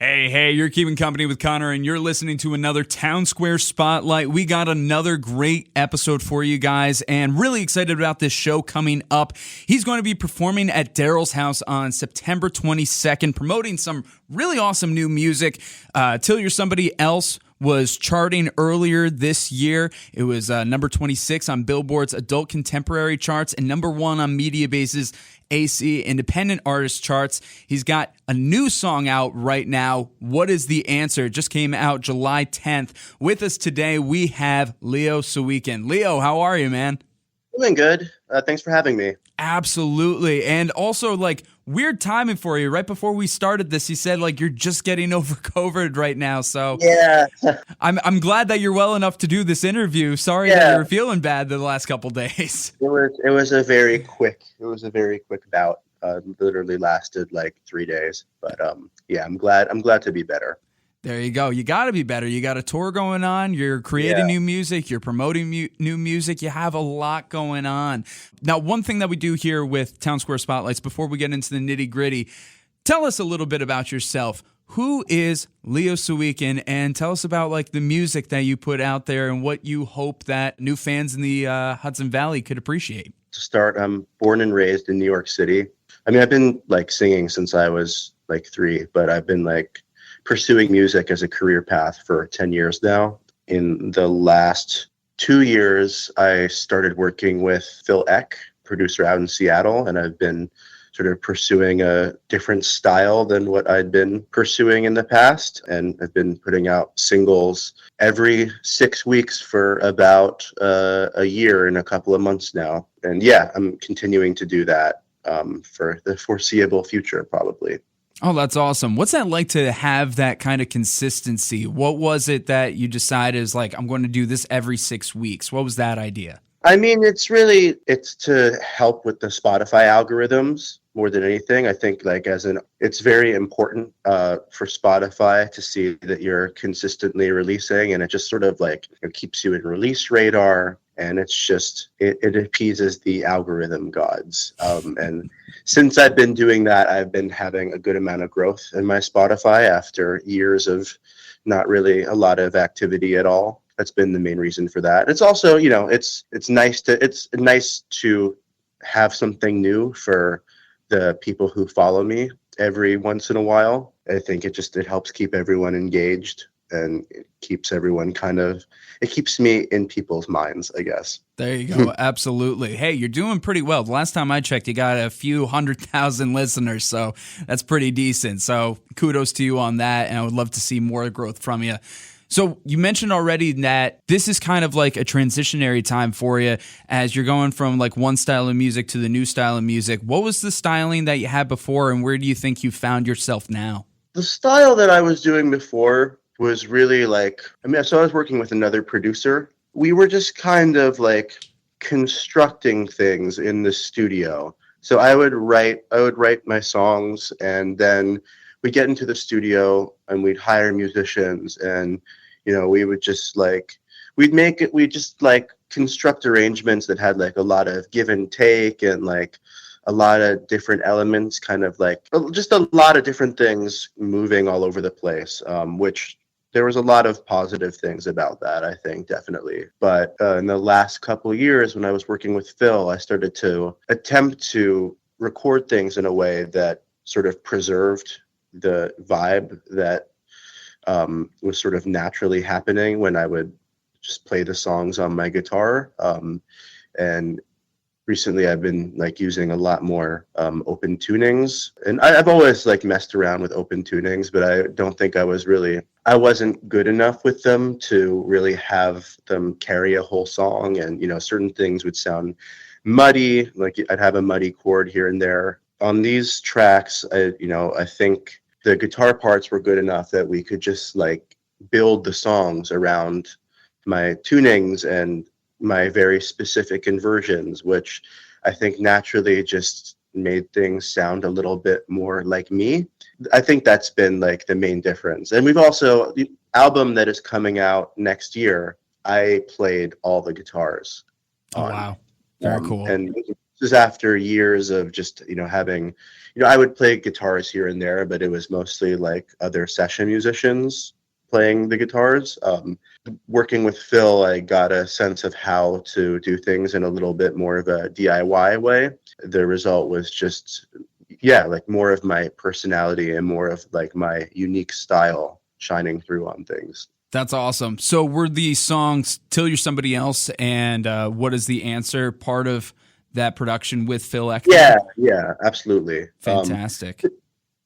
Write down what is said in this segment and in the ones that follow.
Hey, you're keeping company with Connor, and you're listening to another Town Square Spotlight. We got another great episode for you guys, and really excited about this show coming up. He's going to be performing at Daryl's house on September 22nd, promoting some really awesome new music. Till You're Somebody Else was charting earlier this year. It was number 26 on Billboard's adult contemporary charts and number 1 on Mediabase's AC independent artist charts. He's got a new song out right now. What is the answer? It just came out July 10th. With us today, we have Leo Sawikin. Leo, how are you, man? Doing good. Thanks for having me. Absolutely. And also, weird timing for you. Right before we started this, you said, you're just getting over COVID right now. So yeah, I'm glad that you're well enough to do this interview. Sorry that you were feeling bad the last couple days. It was a very quick bout. Literally lasted 3 days. But I'm glad to be better. There you go. You got to be better. You got a tour going on. You're creating new music. You're promoting new music. You have a lot going on. Now, one thing that we do here with Town Square Spotlights, before we get into the nitty gritty, tell us a little bit about yourself. Who is Leo Sawikin? And tell us about the music that you put out there and what you hope that new fans in the Hudson Valley could appreciate. To start, I'm born and raised in New York City. I mean, I've been singing since I was 3, but I've been pursuing music as a career path for 10 years now. In the last 2 years, I started working with Phil Eck, producer out in Seattle, and I've been sort of pursuing a different style than what I'd been pursuing in the past. And I've been putting out singles every 6 weeks for about a year and a couple of months now. And I'm continuing to do that for the foreseeable future, probably. Oh, that's awesome. What's that like to have that kind of consistency? What was it that you decided is I'm going to do this every 6 weeks? What was that idea? I mean, it's to help with the Spotify algorithms more than anything. I think it's very important for Spotify to see that you're consistently releasing, and it just sort of it keeps you in release radar. And it's just, it appeases the algorithm gods. And since I've been doing that, I've been having a good amount of growth in my Spotify after years of not really a lot of activity at all. That's been the main reason for that. It's also, it's nice to have something new for the people who follow me every once in a while. I think it helps keep everyone engaged. And it keeps everyone it keeps me in people's minds, I guess. There you go. Absolutely. Hey, you're doing pretty well. The last time I checked, you got a few 100,000 listeners, so that's pretty decent. So kudos to you on that, and I would love to see more growth from you. So you mentioned already that this is kind of a transitionary time for you as you're going from one style of music to the new style of music. What was the styling that you had before, and where do you think you found yourself now? The style that I was doing before was really so I was working with another producer. We were just kind of constructing things in the studio. So I would write my songs, and then we'd get into the studio and we'd hire musicians, and we would just we'd just construct arrangements that had a lot of give and take and a lot of different elements, just a lot of different things moving all over the place, which there was a lot of positive things about that, I think, definitely. But in the last couple of years, when I was working with Phil, I started to attempt to record things in a way that sort of preserved the vibe that was sort of naturally happening when I would just play the songs on my guitar. And recently I've been using a lot more open tunings, and I've always messed around with open tunings, but I don't think I wasn't good enough with them to really have them carry a whole song. And certain things would sound muddy, I'd have a muddy chord here and there. On these tracks, I think the guitar parts were good enough that we could just build the songs around my tunings and my very specific inversions, which I think naturally just made things sound a little bit more like me. I think that's been the main difference. And we've also, the album that is coming out next year, I played all the guitars on. Oh, wow. Very cool. And is after years of just, having, I would play guitars here and there, but it was mostly like other session musicians playing the guitars. Working with Phil, I got a sense of how to do things in a little bit more of a DIY way. The result was just, like more of my personality and more of like my unique style shining through on things. That's awesome. So were the songs Till You're Somebody Else and What Is the Answer part of that production with Phil Eckman? Yeah, absolutely. Fantastic.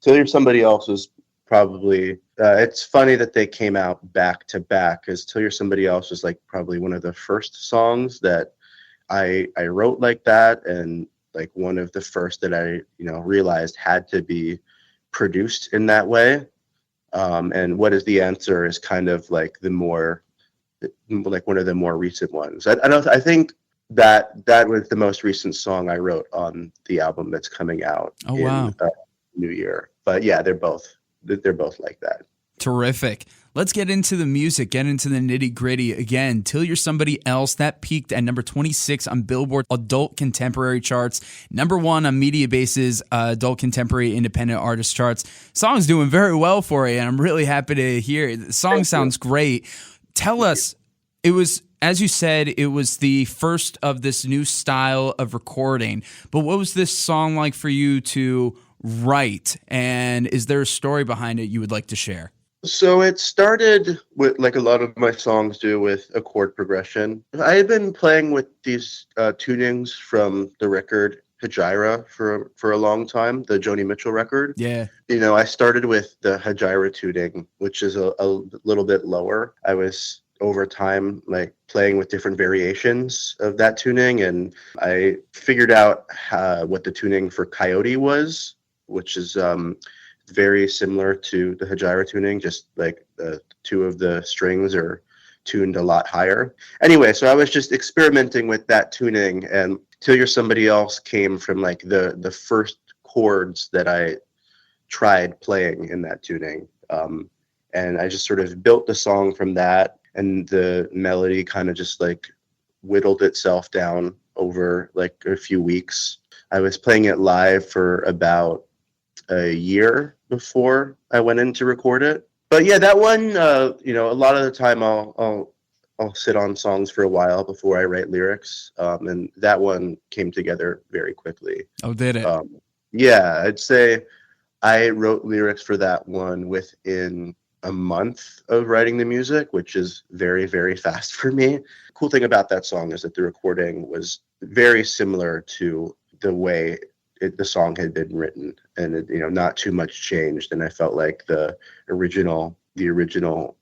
Till You're Somebody Else was probably, it's funny that they came out back to back, because Till You're Somebody Else was like probably one of the first songs that I wrote like that, and like one of the first that I, realized had to be produced in that way. And What Is the Answer is kind of like the more, like one of the more recent ones. I think that was the most recent song I wrote on the album that's coming out in New Year. But yeah, they're both like that. Terrific. Let's get into the music, get into the nitty gritty. Again, Till You're Somebody Else, that peaked at number 26 on Billboard Adult Contemporary charts, number 1 on Mediabase's Adult Contemporary Independent Artist charts. Song's doing very well for you, and I'm really happy to hear it. The song sounds great. Tell us, it was, as you said, it was the first of this new style of recording, but what was this song like for you to write, and is there a story behind it you would like to share? So it started with, like a lot of my songs do, with a chord progression. I had been playing with these tunings from the record Hejira for a long time, the Joni Mitchell record. Yeah. I started with the Hejira tuning, which is a little bit lower. I was over time like playing with different variations of that tuning, and I figured out what the tuning for Coyote was, which is very similar to the Hejira tuning, just like two of the strings are tuned a lot higher. Anyway, so I was just experimenting with that tuning, and Till You're Somebody Else came from like the first chords that I tried playing in that tuning. And I just sort of built the song from that, and the melody kind of just like whittled itself down over like a few weeks. I was playing it live for about a year before I went in to record it. But yeah, that one, a lot of the time I'll sit on songs for a while before I write lyrics. And that one came together very quickly. Oh, did it? Yeah, I'd say I wrote lyrics for that one within a month of writing the music, which is very, very fast for me. Cool thing about that song is that the recording was very similar to the way the song had been written, and it, not too much changed. And I felt like the original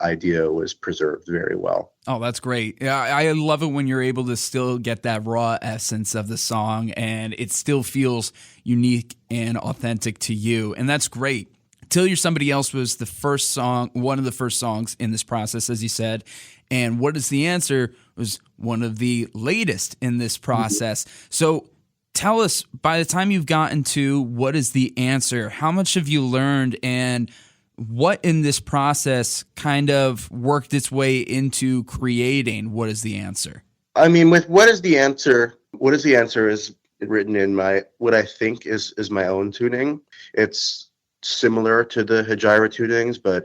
idea was preserved very well. Oh, that's great. Yeah, I love it when you're able to still get that raw essence of the song and it still feels unique and authentic to you. And that's great. Till You're Somebody Else was the first song, one of the first songs in this process, as you said. And What Is the Answer was one of the latest in this process. So tell us, by the time you've gotten to What Is the Answer, how much have you learned, and what in this process kind of worked its way into creating What Is the Answer? I mean, with What Is the Answer is written in what I think is my own tuning. It's similar to the Hejira tunings, but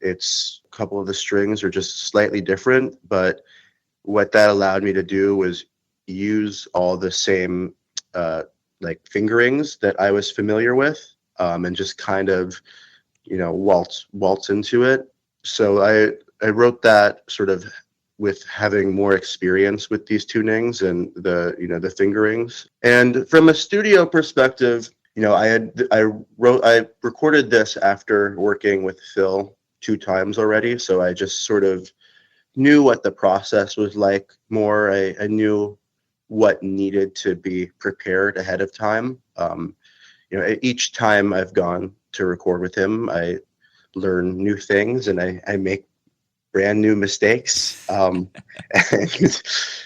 it's a couple of the strings are just slightly different. But what that allowed me to do was use all the same like fingerings that I was familiar with, and just kind of waltz into it. So I wrote that sort of with having more experience with these tunings and the fingerings. And from a studio perspective, I recorded this after working with Phil 2 times already, so I just sort of knew what the process was like more. I knew what needed to be prepared ahead of time. Each time I've gone to record with him, I learn new things and I make brand new mistakes. And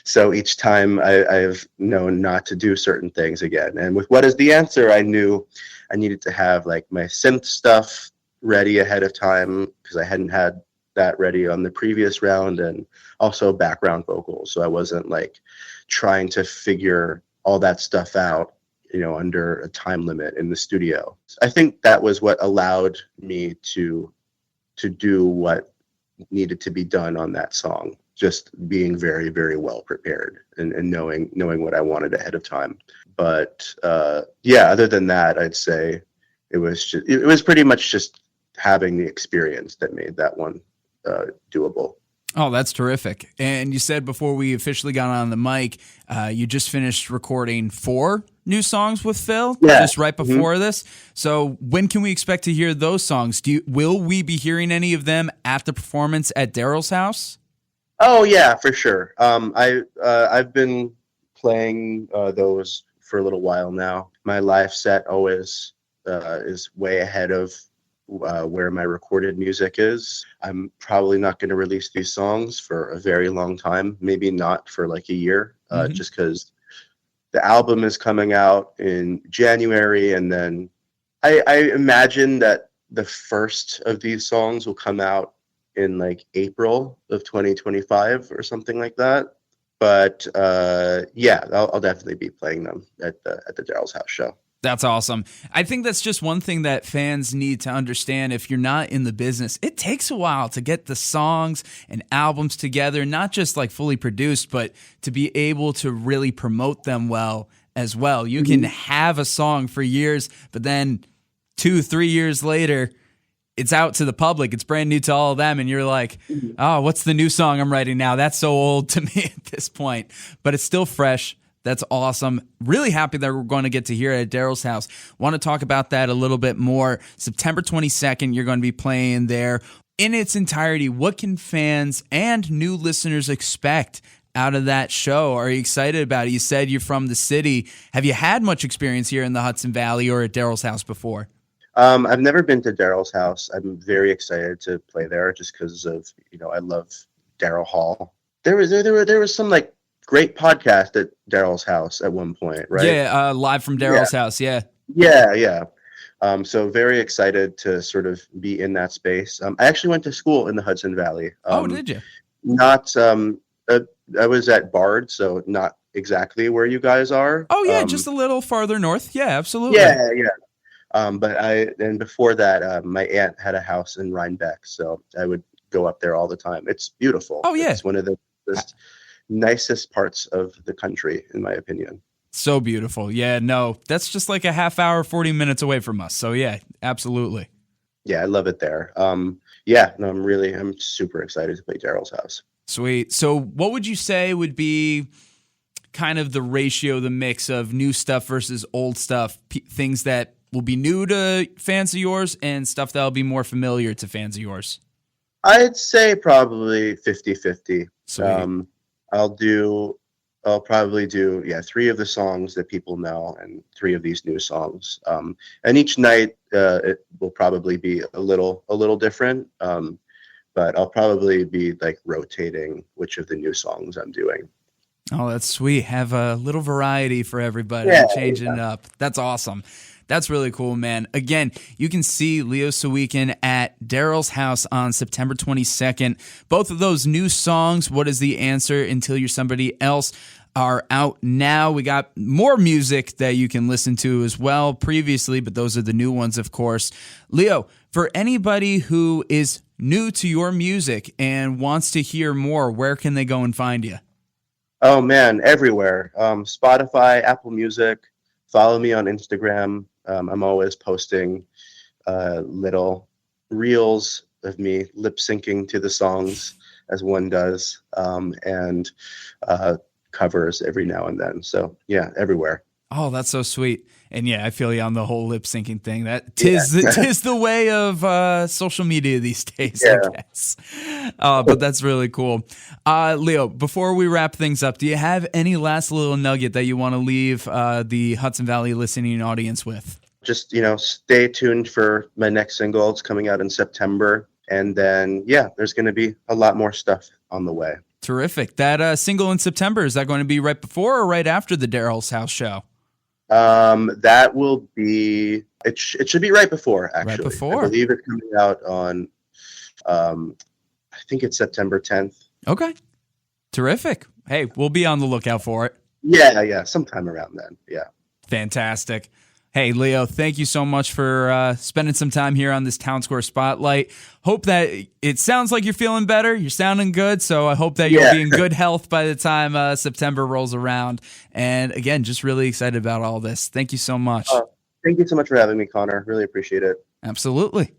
so each time I've known not to do certain things again. And with What Is the Answer, I knew I needed to have like my synth stuff ready ahead of time because I hadn't had that ready on the previous round, and also background vocals. So I wasn't like trying to figure all that stuff out, under a time limit in the studio. I think that was what allowed me to do what needed to be done on that song. Just being very, very well prepared and knowing what I wanted ahead of time. But other than that, I'd say it was pretty much just having the experience that made that one doable. Oh, that's terrific. And you said before we officially got on the mic, you just finished recording 4 new songs with Phil, just right before this. So when can we expect to hear those songs? Will we be hearing any of them at the performance at Daryl's house? Oh yeah, for sure. I've been playing those for a little while now. My live set always is way ahead of where my recorded music is. I'm probably not going to release these songs for a very long time, maybe not for like a year, just because the album is coming out in January, and then I imagine that the first of these songs will come out in like April of 2025 or something like that. But I'll definitely be playing them at the Daryl's house show. That's awesome. I think that's just one thing that fans need to understand. If you're not in the business, it takes a while to get the songs and albums together, not just like fully produced, but to be able to really promote them well as well. You can have a song for years, but then 2-3 years later, it's out to the public. It's brand new to all of them. And you're like, oh, what's the new song I'm writing now? That's so old to me at this point, but it's still fresh. That's awesome. Really happy that we're going to get to hear it at Daryl's house. Want to talk about that a little bit more. September 22nd, you're going to be playing there in its entirety. What can fans and new listeners expect out of that show? Are you excited about it? You said you're from the city. Have you had much experience here in the Hudson Valley or at Daryl's house before? I've never been to Daryl's house. I'm very excited to play there just because of, I love Daryl Hall. There was some like great podcast at Daryl's house at one point, right? Yeah, live from Daryl's house, yeah. Yeah. So very excited to sort of be in that space. I actually went to school in the Hudson Valley. Did you? Not, I was at Bard, so not exactly where you guys are. Oh, yeah, just a little farther north. Yeah, absolutely. Yeah. But before that, my aunt had a house in Rhinebeck, so I would go up there all the time. It's beautiful. Oh, yeah. It's one of the nicest parts of the country, in my opinion. So beautiful. Yeah, no, that's just like a half hour, 40 minutes away from us. So yeah, absolutely. Yeah, I love it there. I'm super excited to play Daryl's house. Sweet. So what would you say would be kind of the ratio, the mix of new stuff versus old stuff, things that will be new to fans of yours and stuff that will be more familiar to fans of yours? I'd say probably 50-50. Sweet. I'll probably do 3 of the songs that people know and 3 of these new songs. And each night it will probably be a little different. But I'll probably be like rotating which of the new songs I'm doing. Oh, that's sweet. Have a little variety for everybody, changing it up. That's awesome. That's really cool, man. Again, you can see Leo Sawikin at Daryl's house on September 22nd. Both of those new songs, What Is the Answer, Until You're Somebody Else, are out now. We got more music that you can listen to as well previously, but those are the new ones, of course. Leo, for anybody who is new to your music and wants to hear more, where can they go and find you? Oh, man, everywhere. Spotify, Apple Music. Follow me on Instagram. I'm always posting little reels of me lip syncing to the songs as one does, and covers every now and then. So yeah, everywhere. Oh, that's so sweet. And yeah, I feel you on the whole lip syncing thing. That tis the way of social media these days, I guess. But that's really cool. Leo, before we wrap things up, do you have any last little nugget that you want to leave the Hudson Valley listening audience with? Just, stay tuned for my next single. It's coming out in September. And then, there's going to be a lot more stuff on the way. Terrific. That single in September, is that going to be right before or right after the Daryl's house show? That will be, it should be right before, actually. Right before. I believe it's coming out on, I think it's September 10th. Okay. Terrific. Hey, we'll be on the lookout for it. Yeah, sometime around then. Yeah. Fantastic. Hey, Leo, thank you so much for spending some time here on this Town Square Spotlight. Hope that it sounds like you're feeling better. You're sounding good. So I hope that you'll be in good health by the time September rolls around. And again, just really excited about all this. Thank you so much. Thank you so much for having me, Connor. Really appreciate it. Absolutely.